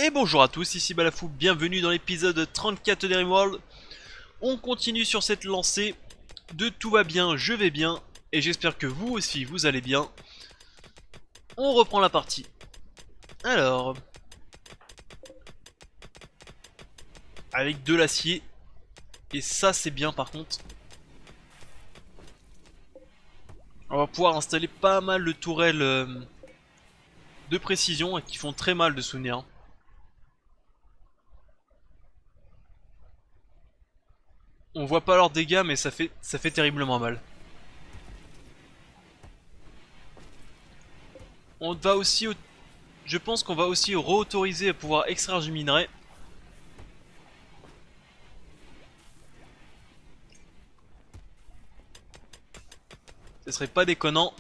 Et bonjour à tous, ici Balafou, bienvenue dans l'épisode 34 de Rimworld. On continue sur cette lancée de tout va bien, je vais bien, et j'espère que vous aussi vous allez bien. On reprend la partie. Alors, avec de l'acier, et ça c'est bien par contre. On va pouvoir installer pas mal de tourelles de précision qui font très mal de souvenirs. On voit pas leurs dégâts mais ça fait terriblement mal. On va aussi, je pense qu'on va aussi réautoriser à pouvoir extraire du minerai. Ce serait pas déconnant.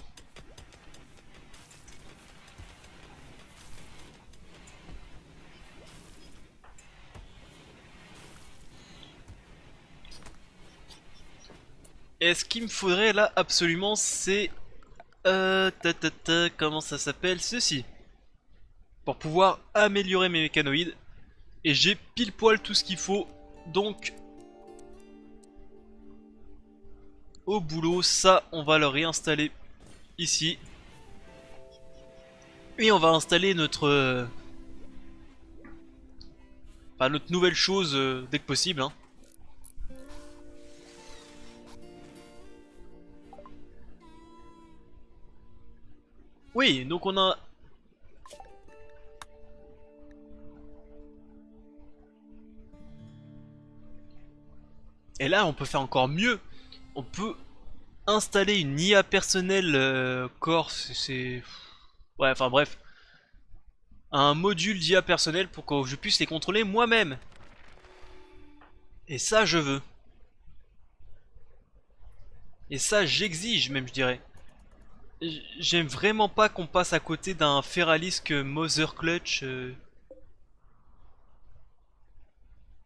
Et ce qu'il me faudrait là absolument c'est... comment ça s'appelle? Ceci. Pour pouvoir améliorer mes mécanoïdes. Et j'ai pile poil tout ce qu'il faut. Donc... au boulot, ça on va le réinstaller ici. Et on va installer notre... enfin notre nouvelle chose dès que possible. Hein. Oui, donc on a... et là on peut faire encore mieux. On peut installer une IA personnelle Core, c'est... ouais, enfin bref. Un module d'IA personnel pour que je puisse les contrôler moi-même. Et ça je veux. Et ça j'exige même je dirais. J'aime vraiment pas qu'on passe à côté d'un Feralisk Mother Clutch.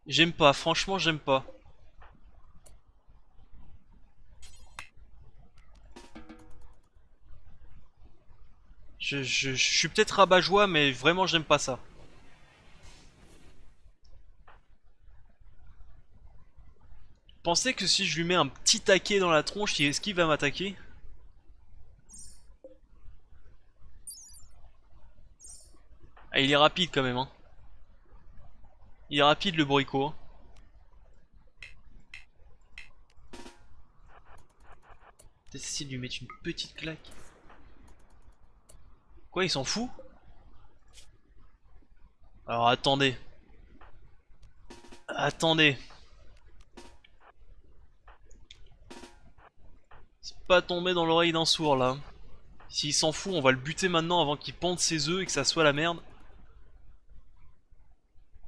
J'aime pas, franchement j'aime pas. Je suis peut-être rabat-joie mais vraiment j'aime pas ça. Pensez que si je lui mets un petit taquet dans la tronche, est-ce qu'il va m'attaquer? Ah, il est rapide quand même, hein. Il est rapide le Boricot. Hein. Peut-être essayer de lui mettre une petite claque. Quoi, il s'en fout? Alors attendez. Attendez. C'est pas tombé dans l'oreille d'un sourd là. S'il s'en fout, on va le buter maintenant avant qu'il pende ses œufs et que ça soit la merde.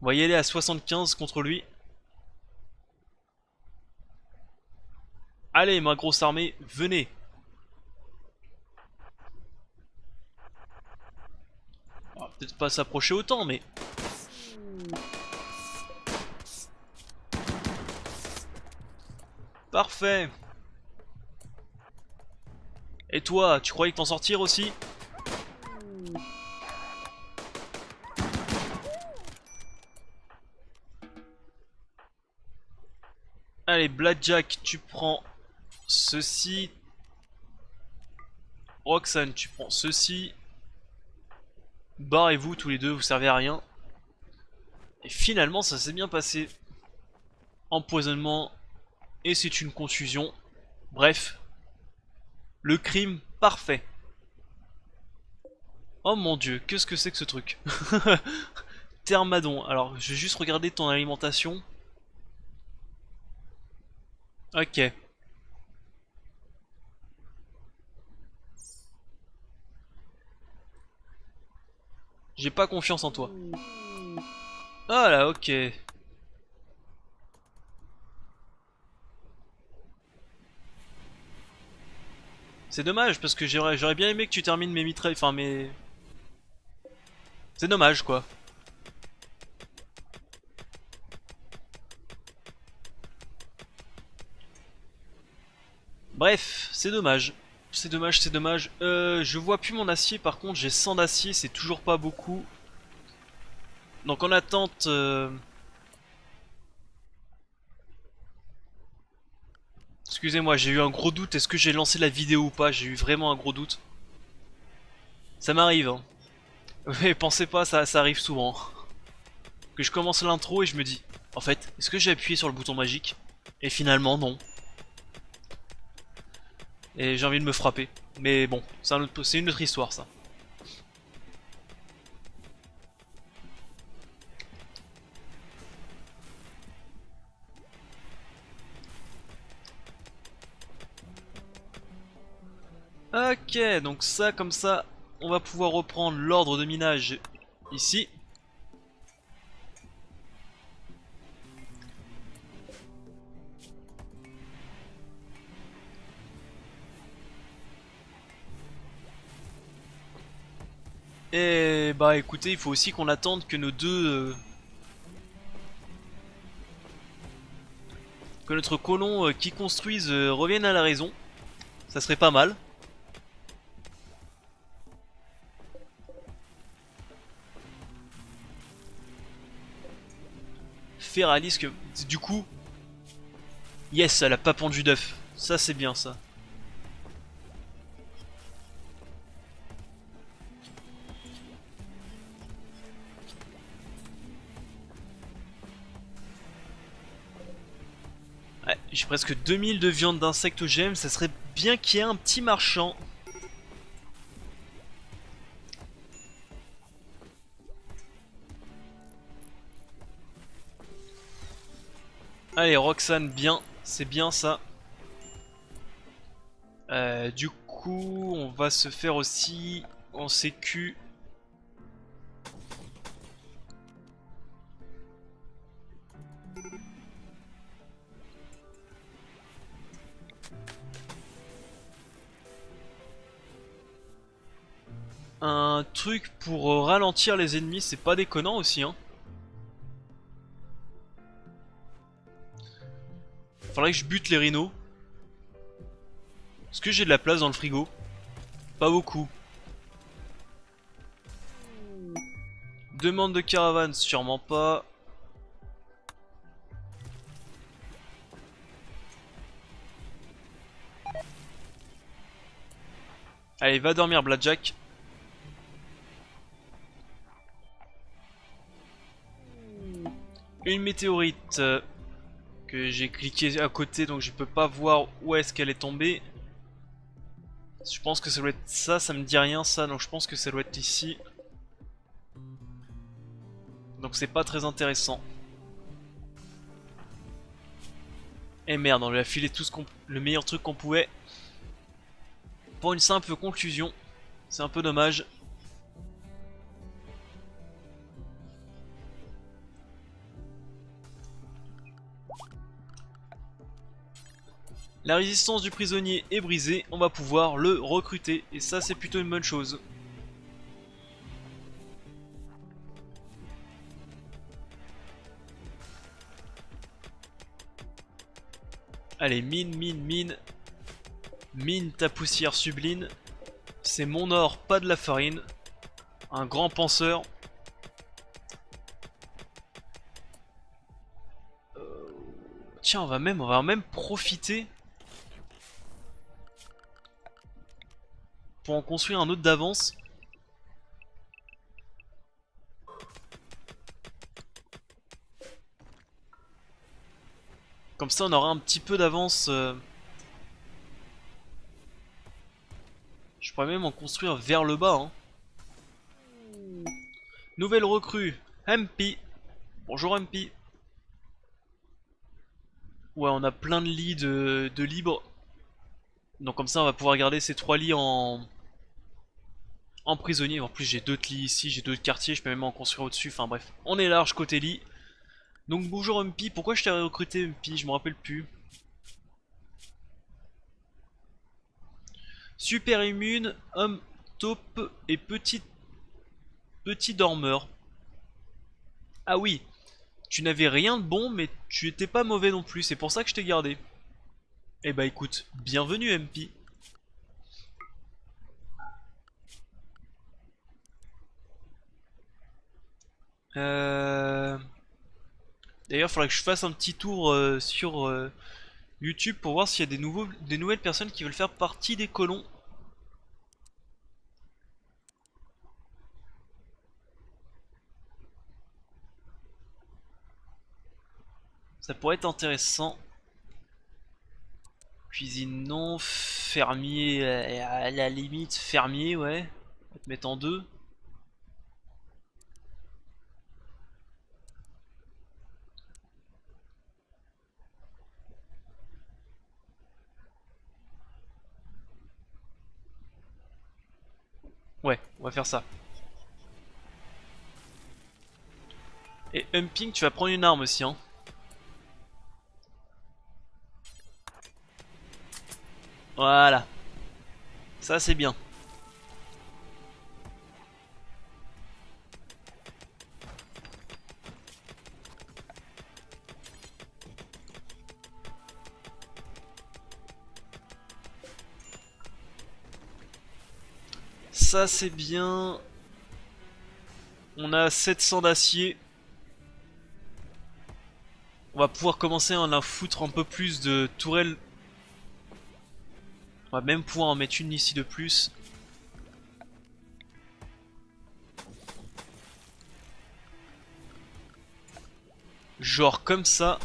On va y aller à 75 contre lui. Allez ma grosse armée, venez. On va peut-être pas s'approcher autant mais... parfait. Et toi, tu croyais que t'en sortir aussi? Allez, Blackjack, tu prends ceci. Roxane, tu prends ceci. Barrez-vous tous les deux, vous servez à rien. Et finalement, ça s'est bien passé. Empoisonnement, et c'est une contusion. Bref, le crime parfait. Oh mon dieu, qu'est-ce que c'est que ce truc? Thermadon, alors je vais juste regarder ton alimentation. Ok. J'ai pas confiance en toi. Ah là, ok. C'est dommage parce que j'aurais bien aimé que tu termines mes mitrailles, enfin mes... c'est dommage quoi. Bref, c'est dommage. C'est dommage, c'est dommage. Je vois plus mon acier par contre, j'ai 100 d'acier, c'est toujours pas beaucoup. Donc en attente... Excusez-moi, j'ai eu un gros doute. Est-ce que j'ai lancé la vidéo ou pas? J'ai eu vraiment un gros doute. Ça m'arrive, hein. Mais pensez pas, ça arrive souvent. Que je commence l'intro et je me dis, en fait, est-ce que j'ai appuyé sur le bouton magique? Et finalement, non. Et j'ai envie de me frapper. Mais bon, c'est une autre histoire, ça. Ok, donc ça, comme ça, on va pouvoir reprendre l'ordre de minage ici. Et bah écoutez, il faut aussi qu'on attende que nos deux... que notre colon qui construisent revienne à la raison. Ça serait pas mal. Feralis que... Du coup... Yes, elle a pas pendu d'œuf. Ça c'est bien ça. Ouais, j'ai presque 2000 de viande d'insectes OGM, ça serait bien qu'il y ait un petit marchand. Allez, Roxane, bien, c'est bien ça. Du coup, on va se faire aussi en sécu. Un truc pour ralentir les ennemis, c'est pas déconnant aussi, hein. Faudrait que je bute les rhinos. Est-ce que j'ai de la place dans le frigo? Pas beaucoup. Demande de caravane, sûrement pas. Allez, va dormir, Blackjack. Une météorite que j'ai cliqué à côté, donc je peux pas voir où est-ce qu'elle est tombée. Je pense que ça doit être ça, ça me dit rien ça, donc je pense que ça doit être ici. Donc c'est pas très intéressant. Et merde, on lui a filé tout le meilleur truc qu'on pouvait. Pour une simple conclusion. C'est un peu dommage. La résistance du prisonnier est brisée, on va pouvoir le recruter. Et ça c'est plutôt une bonne chose. Allez, mine, mine, mine. Mine ta poussière sublime. C'est mon or, pas de la farine. Un grand penseur. Tiens, on va même profiter pour en construire un autre d'avance. Comme ça on aura un petit peu d'avance. Je pourrais même en construire vers le bas. Hein. Nouvelle recrue, MP. Bonjour MP. Ouais, on a plein de lits de libres. Donc comme ça on va pouvoir garder ces 3 lits en prisonnier. En plus j'ai d'autres lits ici, j'ai d'autres quartiers, je peux même en construire au-dessus. Enfin bref, on est large côté lit. Donc bonjour MP, pourquoi je t'ai recruté MP? Je me rappelle plus. Super immune, homme taupe et petit dormeur. Ah oui, tu n'avais rien de bon mais tu étais pas mauvais non plus, c'est pour ça que je t'ai gardé. Eh bah écoute, bienvenue MP. D'ailleurs, il faudrait que je fasse un petit tour sur YouTube pour voir s'il y a des nouvelles personnes qui veulent faire partie des colons. Ça pourrait être intéressant. Cuisine non, fermier à la limite, fermier ouais. On va te mettre en deux. Ouais, on va faire ça. Et Humping, tu vas prendre une arme aussi, hein. Voilà, ça c'est bien. Ça c'est bien. On a 700 d'acier. On va pouvoir commencer à en foutre un peu plus de tourelles. On va même pouvoir en mettre une ici de plus. Genre comme ça.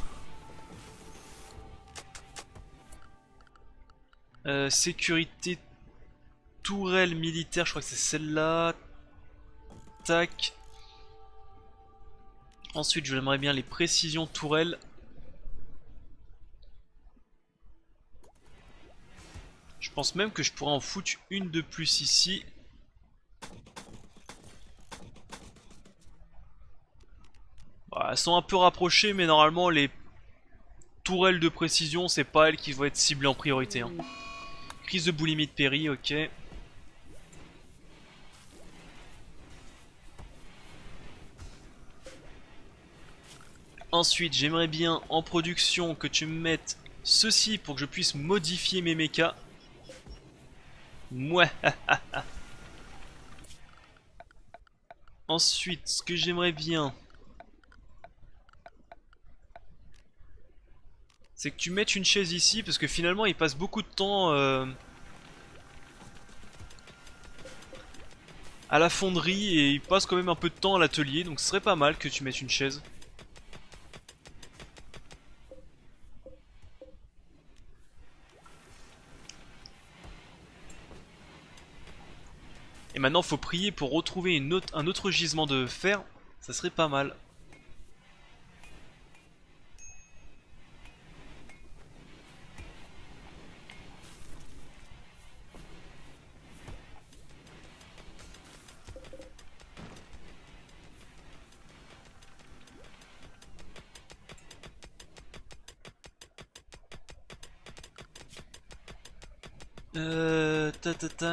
Sécurité tourelle militaire, je crois que c'est celle-là. Tac. Ensuite, j'aimerais bien les précisions tourelles. Je pense même que je pourrais en foutre une de plus ici. Bah, elles sont un peu rapprochées, mais normalement les tourelles de précision, c'est pas elles qui vont être ciblées en priorité, hein. Crise de boulimie de Perry, ok. Ensuite, j'aimerais bien en production que tu me mettes ceci pour que je puisse modifier mes mechas. Mouais. Ensuite, ce que j'aimerais bien, c'est que tu mettes une chaise ici, parce que finalement, il passe beaucoup de temps à la fonderie et il passe quand même un peu de temps à l'atelier, donc ce serait pas mal que tu mettes une chaise. Et maintenant, faut prier pour retrouver un autre gisement de fer, ça serait pas mal.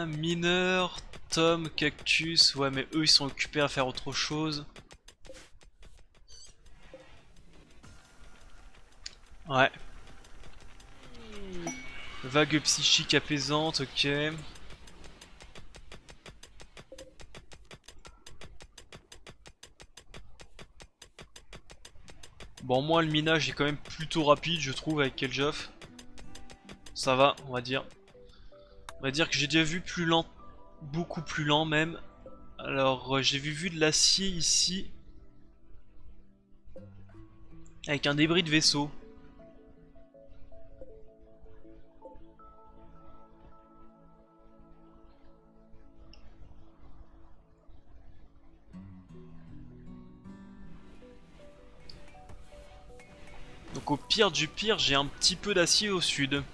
Mineur, Tom, Cactus, ouais mais eux ils sont occupés à faire autre chose. Ouais. Vague psychique apaisante, ok. Bon, moi le minage est quand même plutôt rapide, je trouve, avec Keljoff. Ça va, on va dire. On va dire que j'ai déjà vu plus lent, beaucoup plus lent même. Alors, j'ai vu de l'acier ici, avec un débris de vaisseau. Donc au pire du pire, j'ai un petit peu d'acier au sud.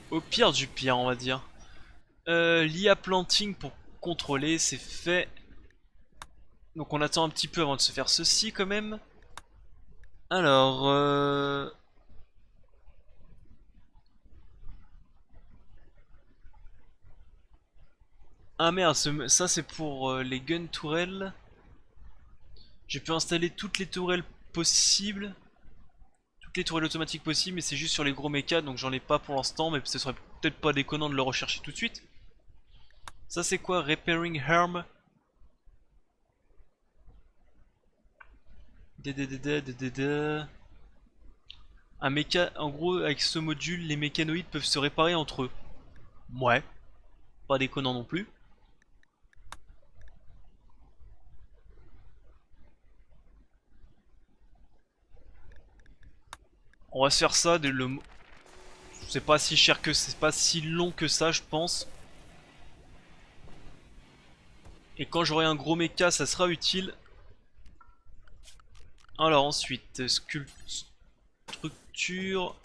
Au pire du pire, on va dire. L'IA planting pour contrôler, c'est fait. Donc on attend un petit peu avant de se faire ceci quand même. Alors, ah merde, ça c'est pour les gun tourelles. J'ai pu installer toutes les tourelles possibles. Toutes les tourelles automatiques possibles, mais c'est juste sur les gros mechas, donc j'en ai pas pour l'instant, mais ce serait peut-être pas déconnant de le rechercher tout de suite. Ça c'est quoi? Repairing Harm. Un méca, en gros, avec ce module, les mécanoïdes peuvent se réparer entre eux. Ouais, pas déconnant non plus. On va se faire ça. C'est pas si cher que c'est pas si long que ça, je pense. Et quand j'aurai un gros méca, ça sera utile. Alors ensuite, structure.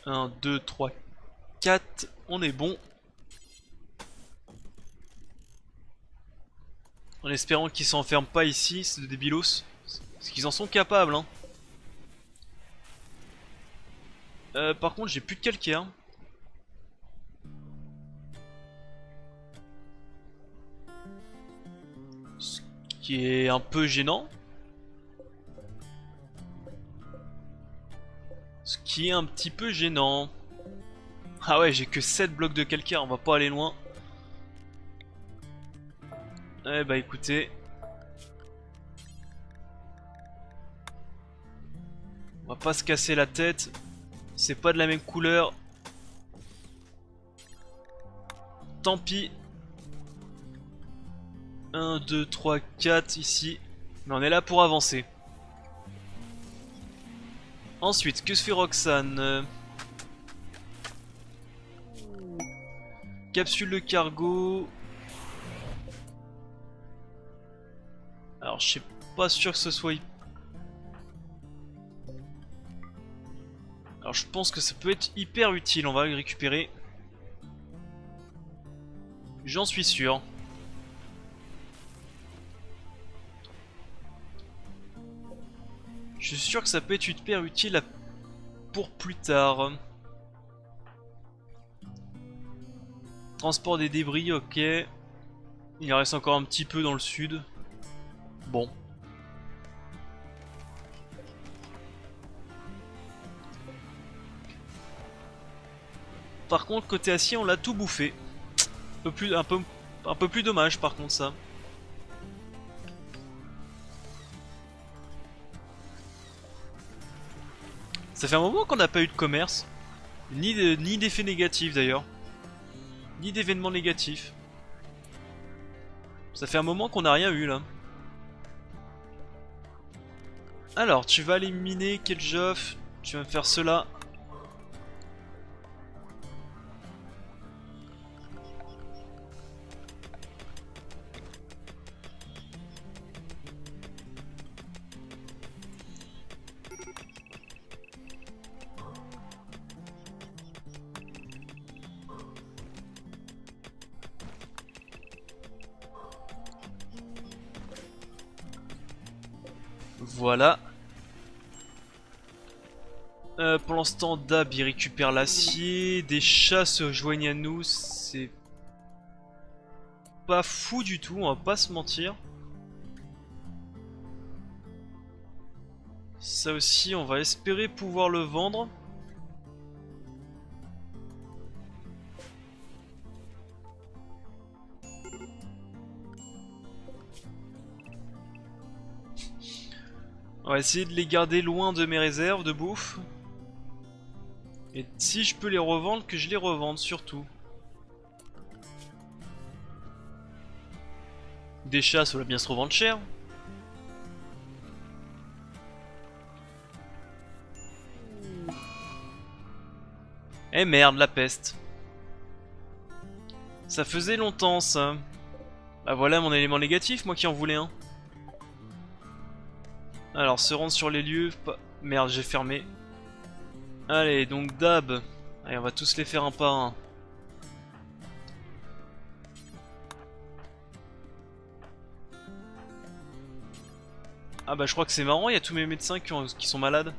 1, 2, 3, 4. On est bon. En espérant qu'ils s'enferment pas ici, c'est des débilos. Parce qu'ils en sont capables, hein. Par contre, j'ai plus de calcaire. Ce qui est un peu gênant. Ce qui est un petit peu gênant. Ah ouais, j'ai que 7 blocs de calcaire, on va pas aller loin. Eh bah écoutez. On va pas se casser la tête. C'est pas de la même couleur. Tant pis. 1, 2, 3, 4 ici. Mais on est là pour avancer. Ensuite, que se fait Roxane? Capsule de cargo. Alors je suis pas sûr que ce soit... Alors je pense que ça peut être hyper utile, on va le récupérer. J'en suis sûr. Je suis sûr que ça peut être hyper utile pour plus tard. Transport des débris, ok. Il en reste encore un petit peu dans le sud. Bon. Par contre, côté acier, on l'a tout bouffé. Un peu plus dommage par contre ça. Ça fait un moment qu'on n'a pas eu de commerce. Ni d'effets négatifs d'ailleurs. Ni d'événements négatifs. Ça fait un moment qu'on n'a rien eu là. Alors, tu vas éliminer Kedjoff. Tu vas me faire cela. Voilà. Pour l'instant, Dab il récupère l'acier. Des chats se joignent à nous. C'est pas fou du tout, on va pas se mentir. Ça aussi, on va espérer pouvoir le vendre. On va essayer de les garder loin de mes réserves de bouffe. Et si je peux les revendre, que je les revende surtout. Des chats, ça va bien se revendre cher. Eh merde, la peste. Ça faisait longtemps ça. Bah voilà mon élément négatif, moi qui en voulais un. Alors, se rendre sur les lieux... Merde, j'ai fermé. Allez, donc Dab. Allez, on va tous les faire un par un. Ah bah je crois que c'est marrant, il y a tous mes médecins qui sont malades.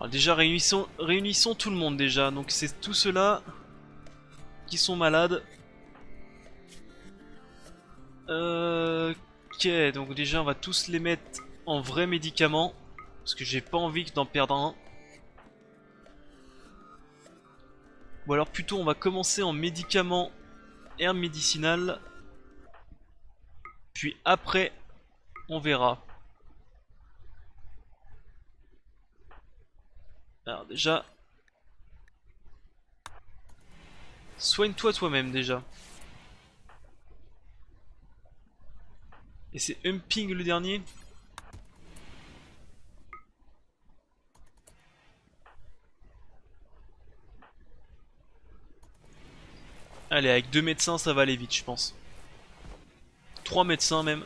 Alors déjà réunissons tout le monde déjà. Donc c'est tous ceux-là qui sont malades. Ok, donc déjà on va tous les mettre en vrais médicaments. Parce que j'ai pas envie d'en perdre un. Ou alors plutôt on va commencer en médicaments herbe médicinale. Puis après on verra. Alors déjà, soigne-toi toi-même déjà. Et c'est Humping le dernier? Allez, avec 2 médecins ça va aller vite je pense. 3 médecins même.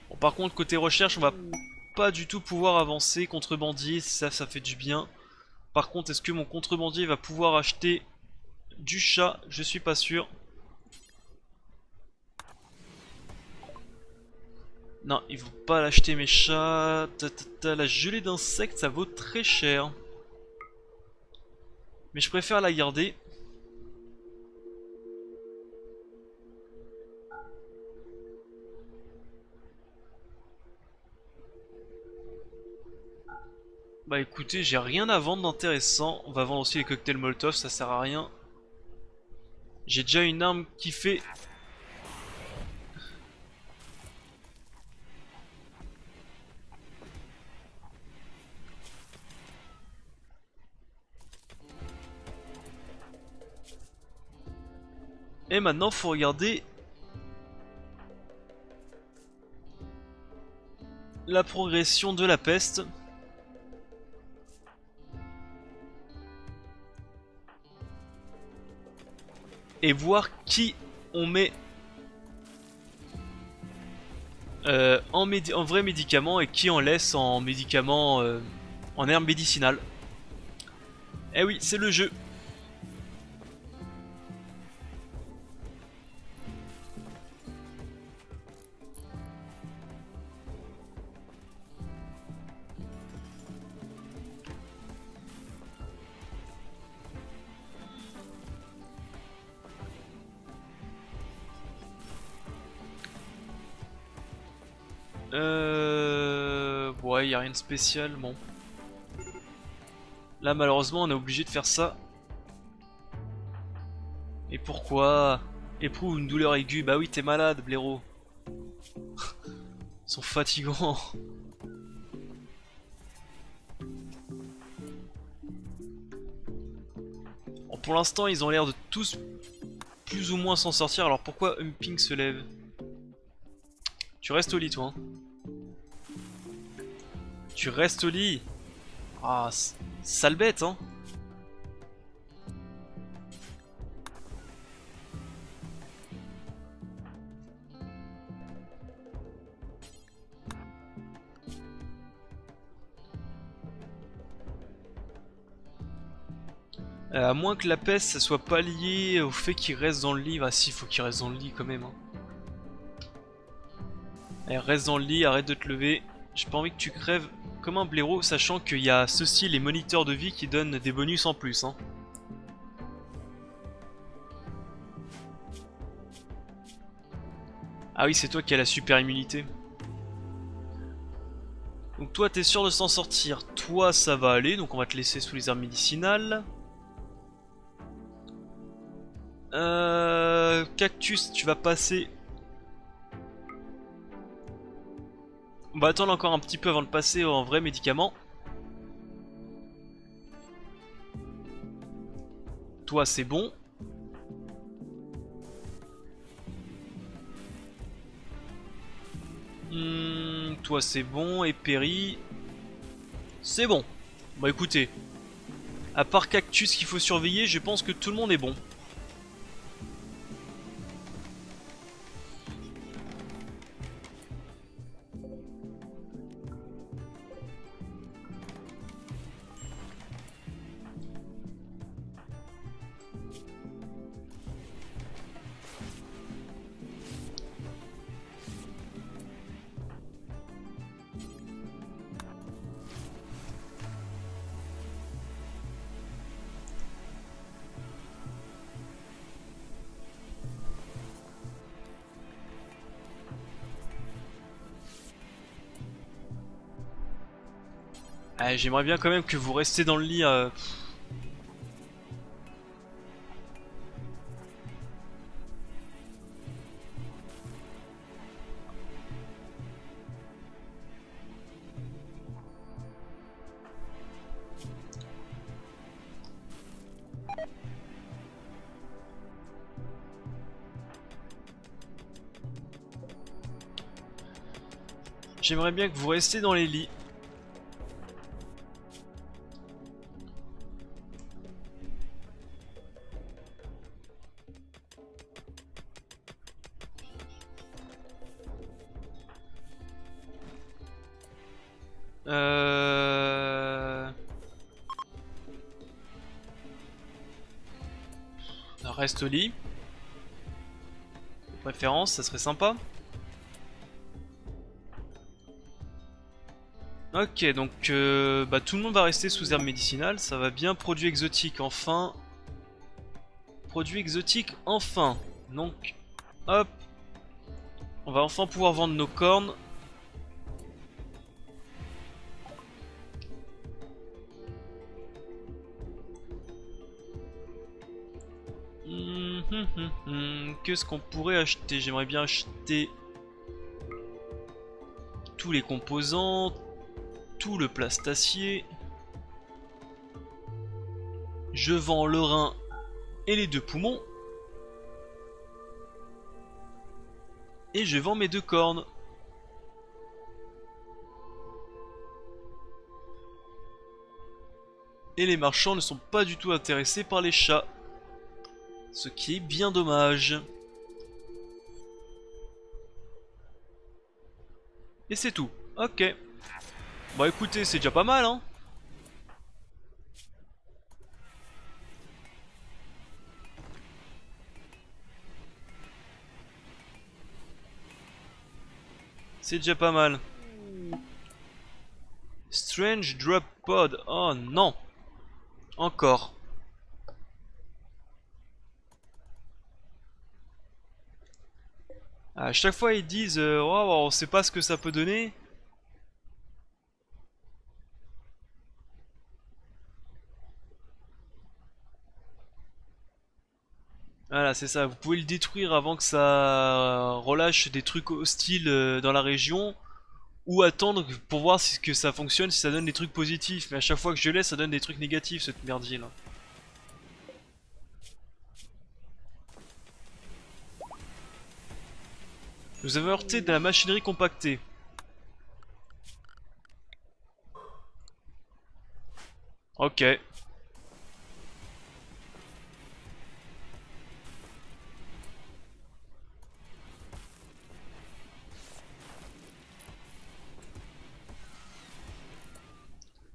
Bon, par contre côté recherche on va pas du tout pouvoir avancer. Contrebandier, ça fait du bien. Par contre est-ce que mon contrebandier va pouvoir acheter du chat? Je suis pas sûr. Non, ils vont pas l'acheter mes chats. La gelée d'insectes ça vaut très cher. Mais je préfère la garder. Bah écoutez, j'ai rien à vendre d'intéressant. On va vendre aussi les cocktails Molotov, ça sert à rien. J'ai déjà une arme qui fait... Et maintenant, faut regarder... la progression de la peste. Et voir qui on met en vrai médicament et qui on laisse en médicament en herbe médicinale. Eh oui, c'est le jeu. Ouais, y a rien de spécial, bon. Là, malheureusement, on est obligé de faire ça. Et pourquoi? Éprouve une douleur aiguë. Bah oui, t'es malade, blaireau. Ils sont fatigants. Bon, pour l'instant, ils ont l'air de tous plus ou moins s'en sortir. Alors pourquoi Humping se lève? Tu restes au lit, toi. Hein. Tu restes au lit. Ah, sale bête, hein. À moins que la peste ça soit pas lié au fait qu'il reste dans le lit. Ah si, faut qu'il reste dans le lit quand même. Hein. Allez, reste dans le lit, arrête de te lever. J'ai pas envie que tu crèves comme un blaireau, sachant qu'il y a ceci, les moniteurs de vie qui donnent des bonus en plus. Hein. Ah oui, c'est toi qui as la super immunité. Donc toi, t'es sûr de s'en sortir. Toi, ça va aller, donc on va te laisser sous les herbes médicinales. Cactus, tu vas passer. On va attendre encore un petit peu avant de passer en vrai médicament. Toi, c'est bon. Toi, c'est bon. Et Perry, c'est bon. Bah écoutez, à part Cactus qu'il faut surveiller, je pense que tout le monde est bon. Ah, j'aimerais bien quand même que vous restiez dans le lit. J'aimerais bien que vous restiez dans les lits. Reste au lit. De préférence, ça serait sympa. Ok, donc bah, tout le monde va rester sous herbe médicinale. Ça va bien. Produit exotique, enfin. Produit exotique, enfin. Donc, hop. On va enfin pouvoir vendre nos cornes. Qu'est-ce qu'on pourrait acheter? J'aimerais bien acheter tous les composants, tout le plastacier. Je vends le rein et les 2 poumons. Et je vends mes 2 cornes. Et les marchands ne sont pas du tout intéressés par les chats. Ce qui est bien dommage. Et c'est tout. Ok. Bon écoutez, c'est déjà pas mal hein. C'est déjà pas mal. Strange Drop Pod. Oh non. Encore. À chaque fois ils disent oh, on sait pas ce que ça peut donner. Voilà, c'est ça. Vous pouvez le détruire avant que ça relâche des trucs hostiles dans la région. Ou attendre pour voir si que ça fonctionne, si ça donne des trucs positifs. Mais à chaque fois que je laisse, ça donne des trucs négatifs, cette merdier là. Vous avez heurté de la machinerie compactée. Ok.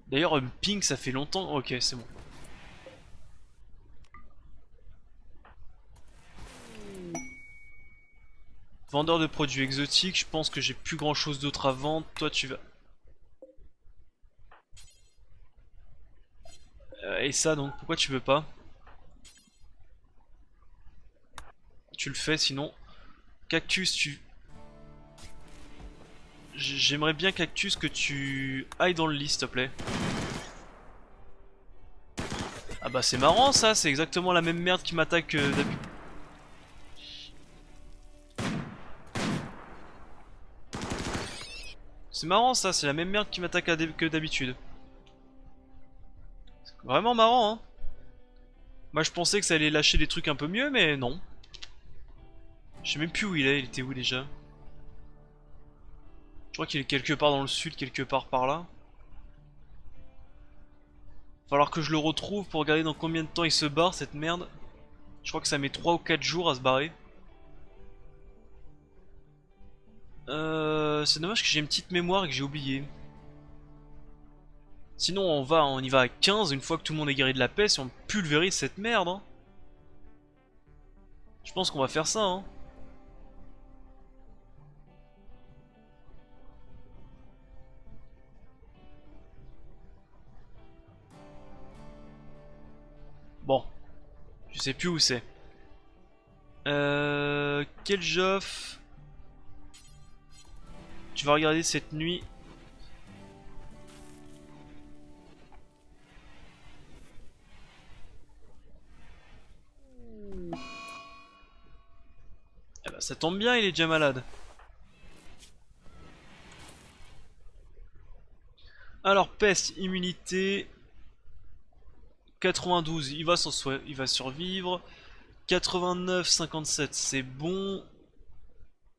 D'ailleurs, ping, ça fait longtemps. Ok, c'est bon. Vendeur de produits exotiques, je pense que j'ai plus grand chose d'autre à vendre. Toi, tu vas. Et ça, donc, pourquoi tu veux pas? Tu le fais sinon. Cactus, tu. J'aimerais bien, Cactus, que tu ailles dans le lit, s'il te plaît. Ah bah, c'est marrant ça, c'est exactement la même merde qui m'attaque d'habitude. C'est marrant ça, c'est la même merde qui m'attaque que d'habitude. Vraiment marrant, hein. Moi je pensais que ça allait lâcher des trucs un peu mieux, mais non. Je sais même plus où il était où déjà? Je crois qu'il est quelque part dans le sud, quelque part par là. Falloir que je le retrouve pour regarder dans combien de temps il se barre cette merde. Je crois que ça met 3 ou 4 jours à se barrer. C'est dommage que j'ai une petite mémoire et que j'ai oublié. Sinon on y va à 15 une fois que tout le monde est guéri de la peste et on pulvérise cette merde. Hein. Je pense qu'on va faire ça. Hein. Bon, je sais plus où c'est. Quel Joff? Tu vas regarder cette nuit. Ça tombe bien, il est déjà malade. Alors, peste, immunité. 92, il va survivre. 89, 57, c'est bon.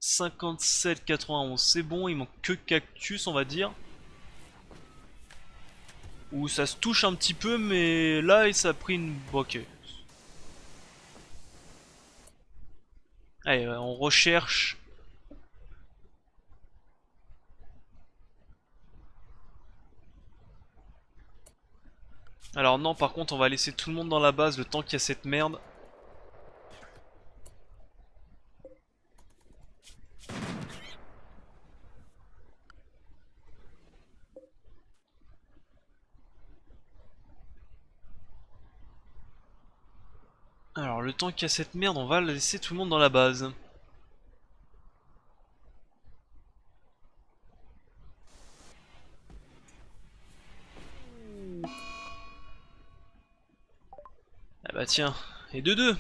57, 91, c'est bon. Il manque que cactus, on va dire. Où ça se touche un petit peu, mais là, ça a pris une... Ok. Allez, on recherche. Alors non, par contre, on va laisser tout le monde dans la base le temps qu'il y a cette merde. Alors, le temps qu'il y a cette merde, on va laisser tout le monde dans la base. Ah bah tiens, et de deux.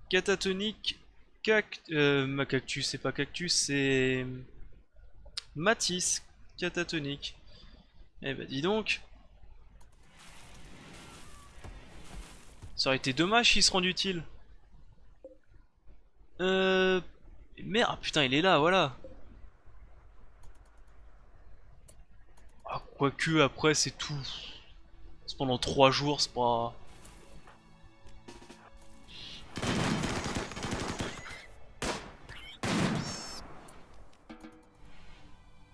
Catatonique, ma cactus, c'est pas cactus, c'est... Matisse, catatonique. Eh bah dis donc. Ça aurait été dommage s'il se rende utile. Merde, ah, putain, il est là, voilà. Ah, quoique, après, c'est tout. C'est pendant 3 jours, c'est pas...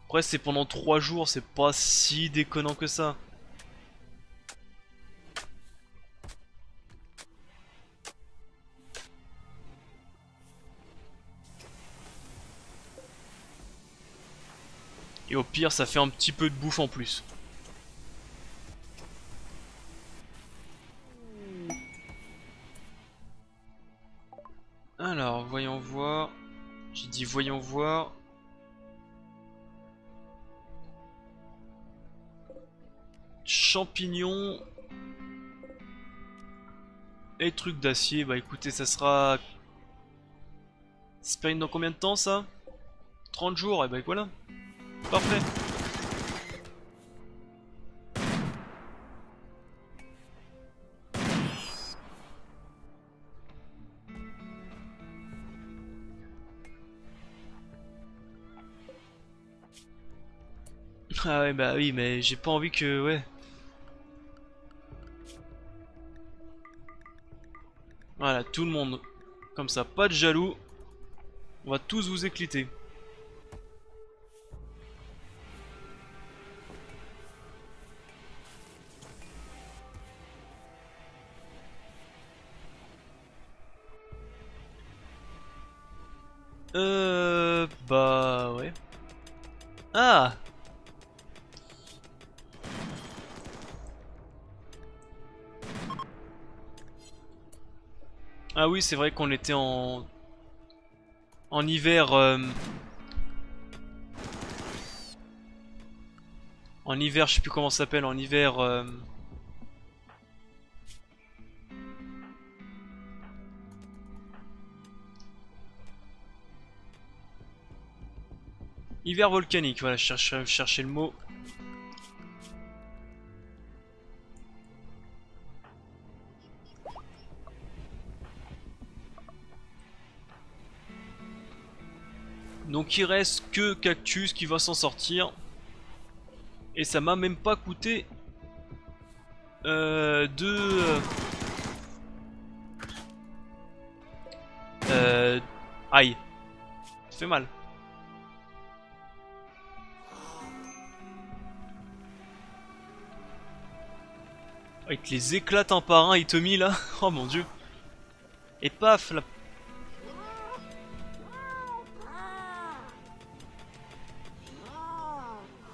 Après, c'est pendant 3 jours, c'est pas si déconnant que ça. Et au pire, ça fait un petit peu de bouffe en plus. Alors, voyons voir. J'ai dit voyons voir. Champignons. Et trucs d'acier. Bah écoutez, ça sera... C'est dans combien de temps ça? 30 jours, et bah voilà. Parfait. Ah ouais, bah oui, mais j'ai pas envie que... Ouais. Voilà, tout le monde. Comme ça, pas de jaloux. On va tous vous écliter. Bah ouais. Ah! Ah oui, c'est vrai qu'on était en hiver. En hiver, je sais plus comment ça s'appelle. En hiver. Hiver volcanique. Voilà, je cherchais le mot. Donc il reste que Cactus qui va s'en sortir. Et ça m'a même pas coûté deux... Aïe. Ça fait mal. Oh, il te les éclate un par un, il te mit là. Oh mon dieu. Et paf, la...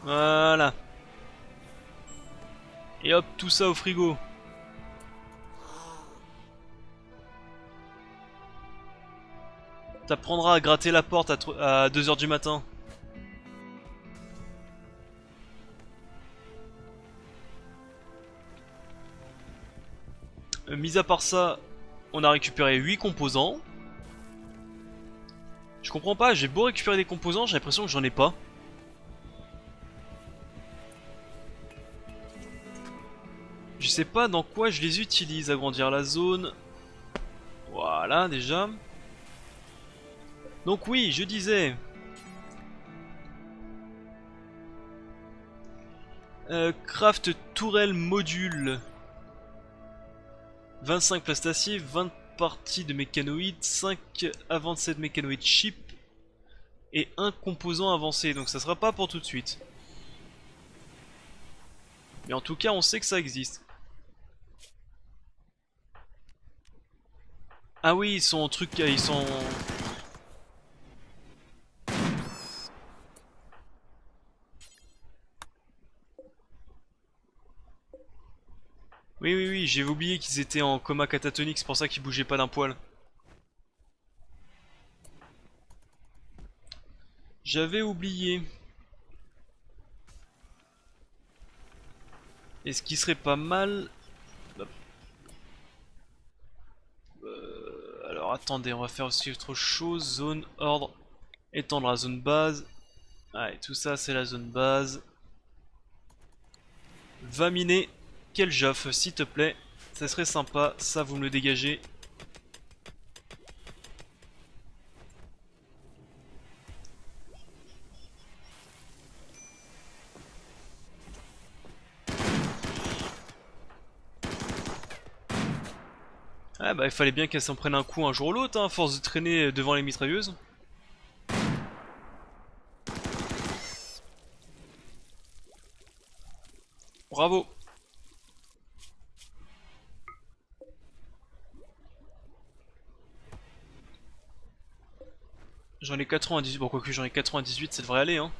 Voilà. Et hop, tout ça au frigo. T'apprendras à gratter la porte à 2 h du matin. Mis à part ça, on a récupéré 8 composants. Je comprends pas, j'ai beau récupérer des composants, j'ai l'impression que j'en ai pas. Je sais pas dans quoi je les utilise. Agrandir la zone. Voilà, déjà. Donc oui, je disais... craft tourelle module. 25 places d'acier, 20 parties de mécanoïdes, 5 avancées de mécanoïdes chip et un composant avancé. Donc ça sera pas pour tout de suite. Mais en tout cas, on sait que ça existe. Ah oui, ils sont en truc, ils sont... Oui, oui, oui, j'ai oublié qu'ils étaient en coma catatonique, c'est pour ça qu'ils bougeaient pas d'un poil. J'avais oublié. Et ce qui serait pas mal... alors attendez, on va faire aussi autre chose. Zone, ordre, étendre la zone base. Allez, tout ça c'est la zone base. Va miner. Quel joff, s'il te plaît. Ça serait sympa, ça vous me le dégagez. Ah bah il fallait bien qu'elle s'en prenne un coup un jour ou l'autre, hein, à force de traîner devant les mitrailleuses. Bravo. J'en ai 98, bon quoique j'en ai 98, ça devrait aller hein.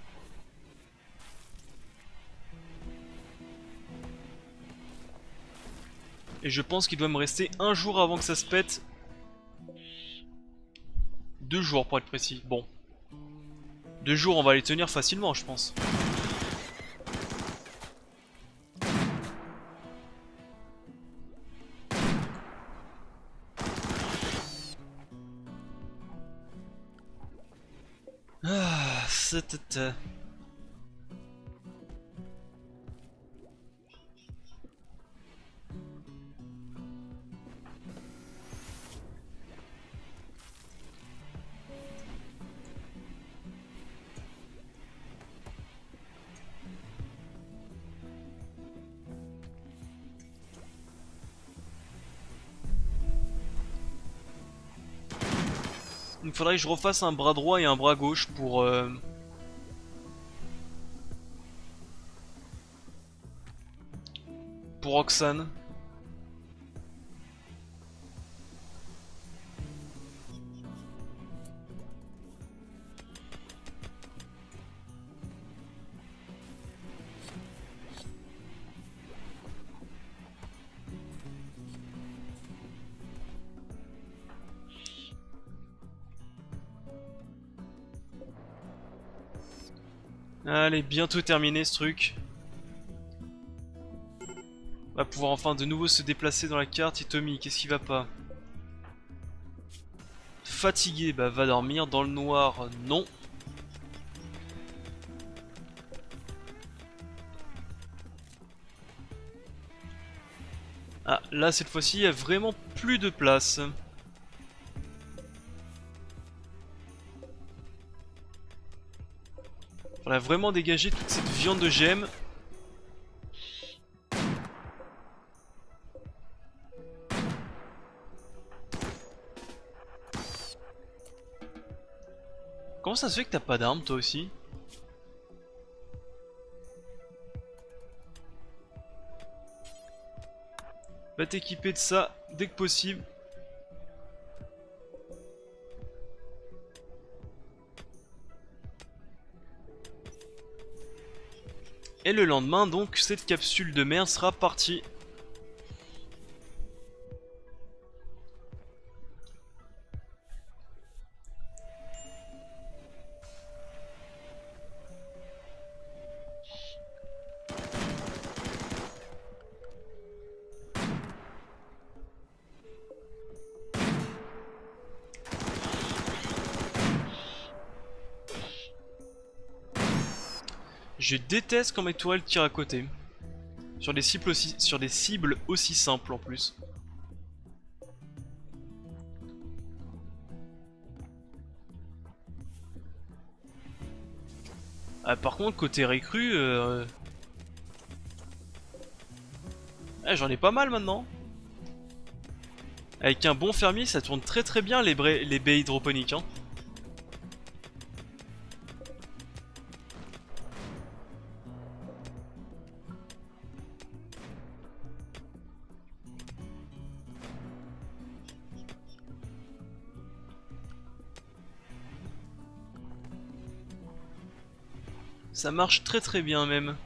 Et je pense qu'il doit me rester un jour avant que ça se pète. 2 jours pour être précis, bon. 2 jours on va les tenir facilement je pense. Ah, c'était... Il faudrait que je refasse un bras droit et un bras gauche pour Roxane. Allez, bientôt terminé ce truc. On va pouvoir enfin de nouveau se déplacer dans la carte. Et Tommy, qu'est-ce qui va pas? Fatigué, bah va dormir. Dans le noir, non. Ah, là cette fois-ci, il y a vraiment plus de place. On a vraiment dégagé toute cette viande de gemme. Comment ça se fait que t'as pas d'armes toi aussi? Va t'équiper de ça dès que possible. Et le lendemain donc cette capsule de merde sera partie. Je déteste quand mes tourelles tirent à côté. Sur des cibles aussi simples en plus. Ah, par contre, côté recrue, j'en ai pas mal maintenant. Avec un bon fermier, ça tourne très très bien les baies hydroponiques. Hein. Ça marche très très bien même.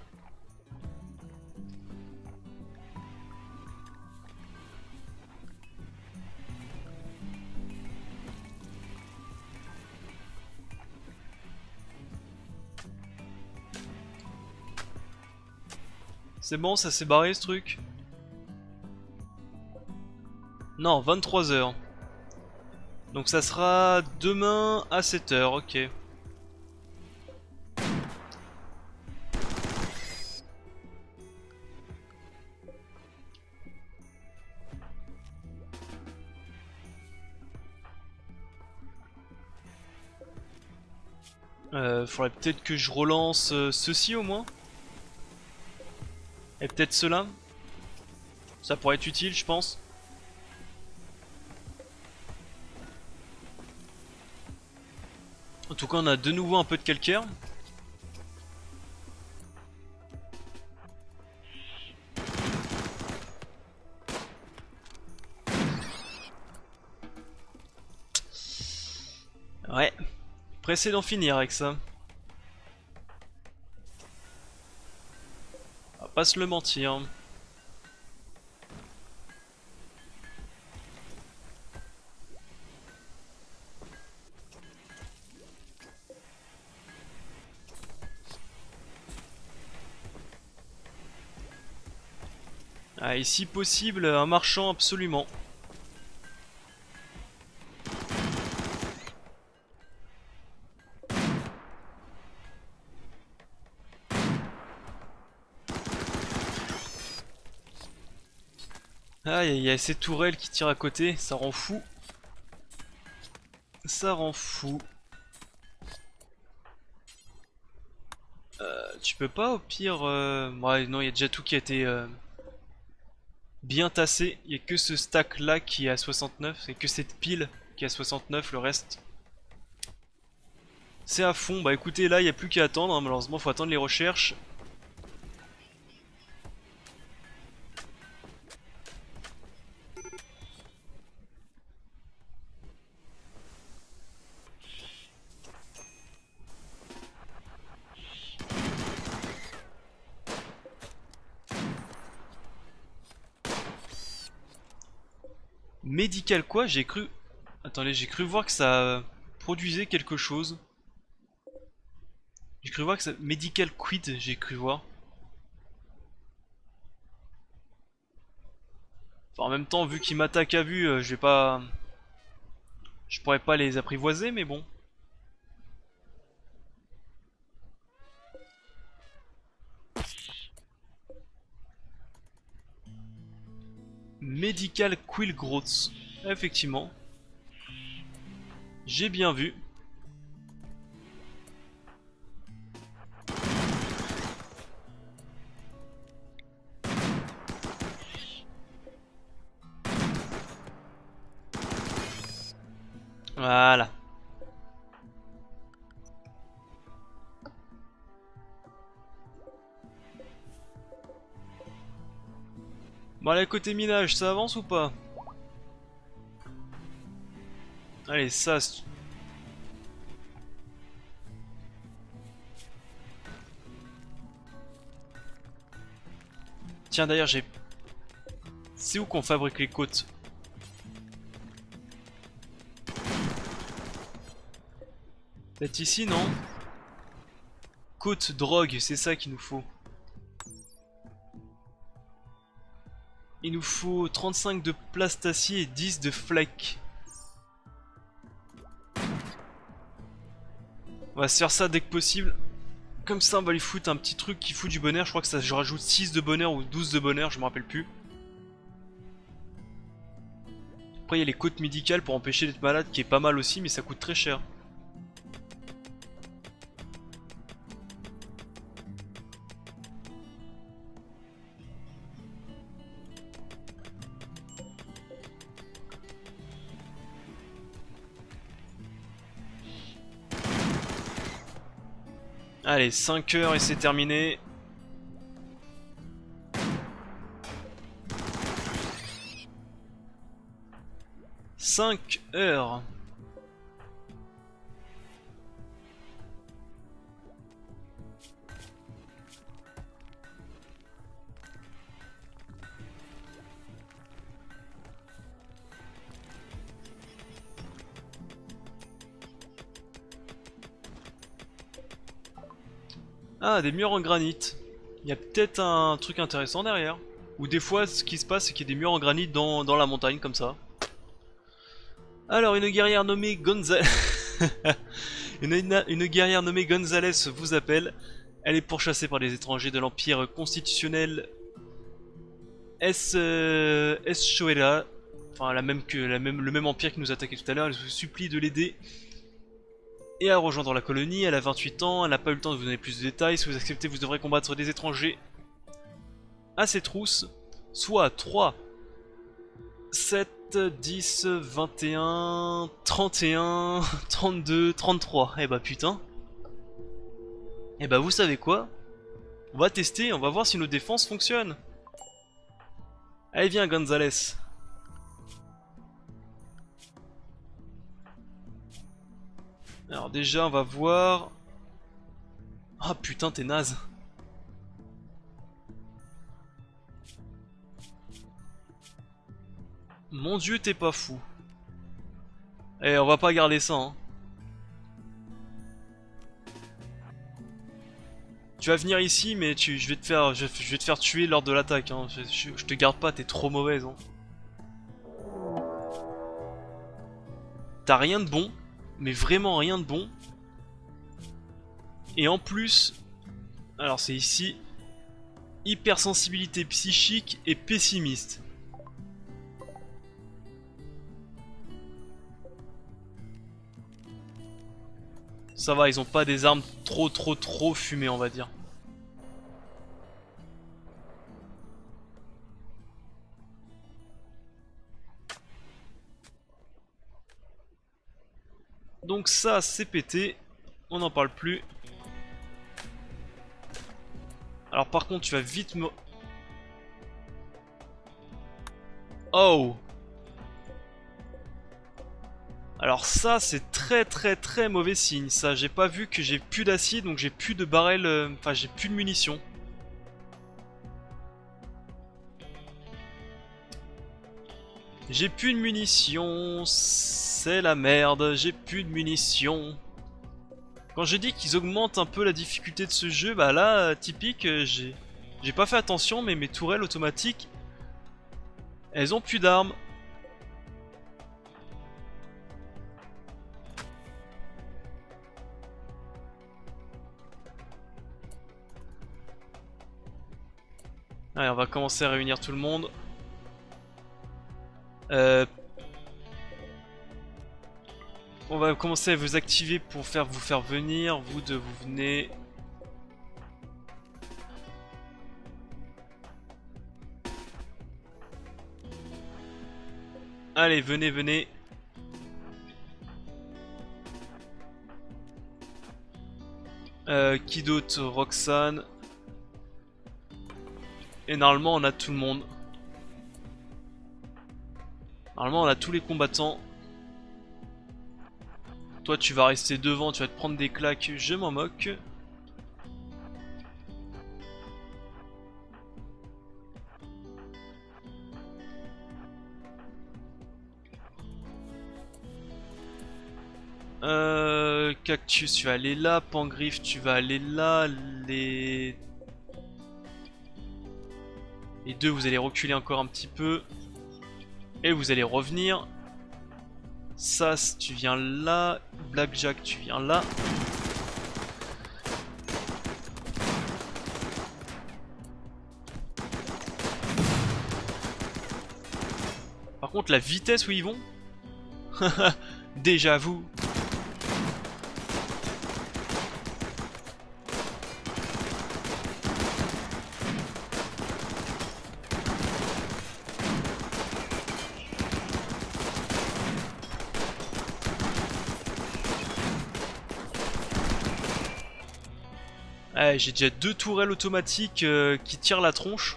C'est bon, ça s'est barré ce truc? Non, 23 h. Donc ça sera demain à 7 h, ok. Faudrait peut-être que je relance ceci au moins. Et peut-être cela. Ça pourrait être utile, je pense. En tout cas, on a de nouveau un peu de calcaire. Ouais. Pressé d'en finir avec ça. On va pas se le mentir. Ah, et si possible, un marchand absolument. Aïe, il y a ces tourelles qui tirent à côté, ça rend fou. Ça rend fou. Tu peux pas au pire... Ouais, non, il y a déjà tout qui a été bien tassé. Il y a que ce stack là qui est à 69. C'est que cette pile qui est à 69, le reste... C'est à fond. Bah écoutez, là, il n'y a plus qu'à attendre. Hein. Malheureusement, faut attendre les recherches. Médical quoi? J'ai cru... Attendez, j'ai cru voir que ça produisait quelque chose. J'ai cru voir que ça... Medical quid, j'ai cru voir. Enfin, en même temps, vu qu'il m'attaque à vue, je vais pas... Je pourrais pas les apprivoiser, mais bon. Medical Quill Growth. Effectivement. J'ai bien vu. Voilà. Bon allez, côté minage, ça avance ou pas? Allez, ça... Tiens d'ailleurs j'ai... C'est où qu'on fabrique les côtes? Peut-être ici, non? Côte drogue, c'est ça qu'il nous faut. Il nous faut 35 de plastacier et 10 de flake. On va se faire ça dès que possible. Comme ça, on va lui foutre un petit truc qui fout du bonheur. Je crois que ça, je rajoute 6 de bonheur ou 12 de bonheur, je me rappelle plus. Après, il y a les côtes médicales pour empêcher d'être malade, qui est pas mal aussi, mais ça coûte très cher. Allez, 5 heures et c'est terminé. « 5 heures. Ah, des murs en granit. Il y a peut-être un truc intéressant derrière. Ou des fois, ce qui se passe, c'est qu'il y a des murs en granit dans la montagne, comme ça. Alors, une guerrière nommée Gonzales... une guerrière nommée Gonzales vous appelle. Elle est pourchassée par les étrangers de l'Empire constitutionnel Shoela. Enfin, le même empire qui nous attaquait tout à l'heure. Elle vous supplie de l'aider et à rejoindre la colonie. Elle a 28 ans, elle n'a pas eu le temps de vous donner plus de détails. Si vous acceptez, vous devrez combattre des étrangers à ses trousses. Soit 3, 7, 10, 21, 31, 32, 33. Eh bah putain. Eh bah vous savez quoi? On va tester, on va voir si nos défenses fonctionnent. Allez viens Gonzales. Alors déjà on va voir... Ah putain t'es naze. Mon dieu t'es pas fou. Eh on va pas garder ça hein. Tu vas venir ici mais je vais te faire tuer lors de l'attaque hein. Je te garde pas, t'es trop mauvaise hein. T'as rien de bon, mais vraiment rien de bon. Et en plus, alors c'est ici, hypersensibilité psychique et pessimiste. Ça va, ils ont pas des armes trop fumées on va dire. Donc ça c'est pété, on n'en parle plus. Alors par contre tu vas vite me... Oh! Alors ça c'est très mauvais signe, ça j'ai pas vu que j'ai plus d'acide donc j'ai plus de barrel, enfin j'ai plus de munitions. J'ai plus de munitions, c'est la merde, j'ai plus de munitions. Quand j'ai dit qu'ils augmentent un peu la difficulté de ce jeu, bah là, typique, j'ai pas fait attention mais mes tourelles automatiques, elles ont plus d'armes. Allez, on va commencer à réunir tout le monde. On va commencer à vous activer pour vous faire venir. Vous venez. Allez, venez. Qui d'autre? Roxane. Et normalement on a tout le monde. Normalement on a tous les combattants. Toi tu vas rester devant, tu vas te prendre des claques, je m'en moque. Cactus tu vas aller là, Pangriffe tu vas aller là, les deux vous allez reculer encore un petit peu. Et vous allez revenir. Sas tu viens là, Blackjack tu viens là. contre la vitesse où ils vont. Déjà vous. Ouais, j'ai déjà 2 tourelles automatiques qui tirent la tronche.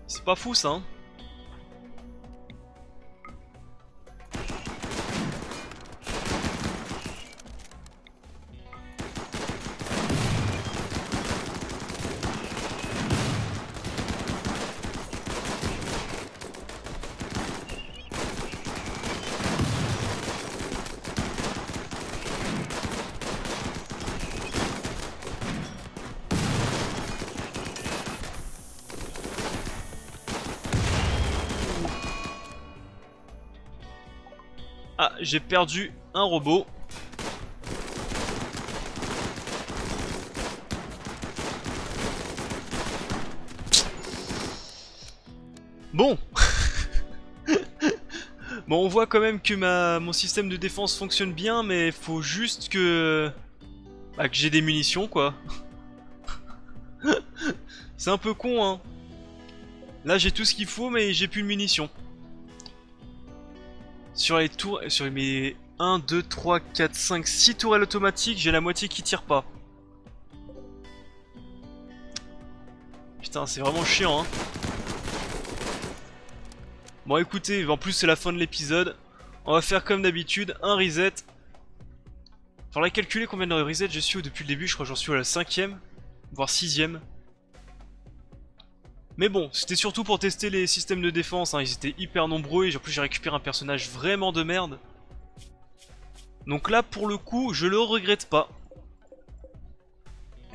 C'est pas fou ça, hein. Ah, j'ai perdu un robot. Bon. Bon, on voit quand même que mon système de défense fonctionne bien, mais faut juste que... Bah, que j'ai des munitions, quoi. C'est un peu con, hein. Là, j'ai tout ce qu'il faut, mais j'ai plus de munitions. Sur les tours, sur mes 1, 2, 3, 4, 5, 6 tourelles automatiques, j'ai la moitié qui tire pas. Putain, c'est vraiment chiant, hein. Bon, écoutez, en plus c'est la fin de l'épisode. On va faire comme d'habitude, un reset. Faudrait calculer combien de reset je suis depuis le début, je crois que j'en suis à la 5ème, voire 6ème. Mais bon, c'était surtout pour tester les systèmes de défense, hein. Ils étaient hyper nombreux et en plus j'ai récupéré un personnage vraiment de merde. Donc là pour le coup je le regrette pas.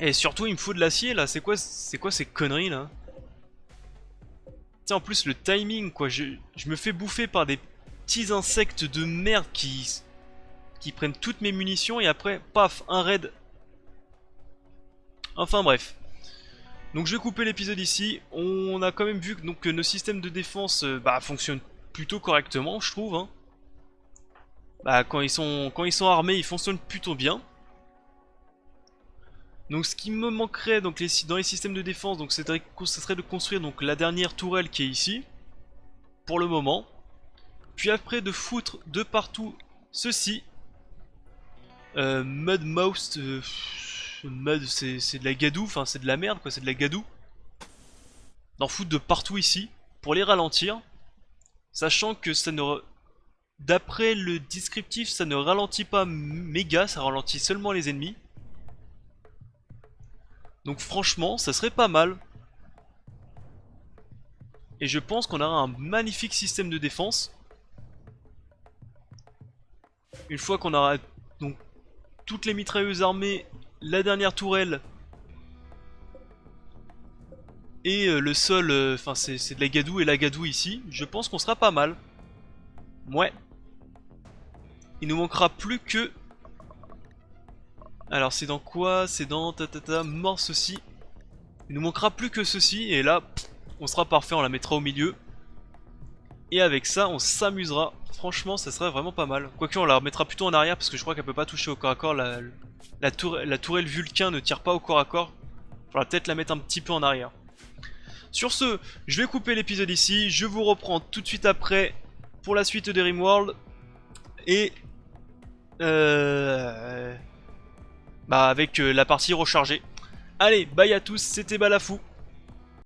Et surtout il me faut de l'acier là, c'est quoi ces conneries là? Tiens, en plus le timing quoi, je me fais bouffer par des petits insectes de merde qui prennent toutes mes munitions et après paf, un raid. Enfin bref. Donc je vais couper l'épisode ici. On a quand même vu que, donc, que nos systèmes de défense fonctionnent plutôt correctement, je trouve, hein. Bah, quand ils sont armés, ils fonctionnent plutôt bien. Donc ce qui me manquerait donc, dans les systèmes de défense, donc, ce serait de construire donc, la dernière tourelle qui est ici, pour le moment. Puis après de foutre de partout ceci. Mud Mouse... Mud, c'est de la gadoue, enfin c'est de la merde quoi, c'est de la gadoue. D'en foutre de partout ici, pour les ralentir. Sachant que ça ne... D'après le descriptif, ça ne ralentit pas méga, ça ralentit seulement les ennemis. Donc franchement, ça serait pas mal. Et je pense qu'on aura un magnifique système de défense. Une fois qu'on aura donc toutes les mitrailleuses armées, la dernière tourelle et le sol, enfin c'est de la gadoue et la gadoue ici, je pense qu'on sera pas mal. Ouais. Il nous manquera plus que... Alors c'est dans quoi? C'est dans morse aussi. Il nous manquera plus que ceci et là on sera parfait, on la mettra au milieu. Et avec ça on s'amusera. Franchement ça serait vraiment pas mal. Quoique on la remettra plutôt en arrière parce que je crois qu'elle peut pas toucher au corps à corps. La tourelle Vulcain ne tire pas au corps à corps. Faudra peut-être la mettre un petit peu en arrière. Sur ce, je vais couper l'épisode ici. Je vous reprends tout de suite après pour la suite de Rimworld. Et... avec la partie rechargée. Allez, bye à tous, c'était Balafou.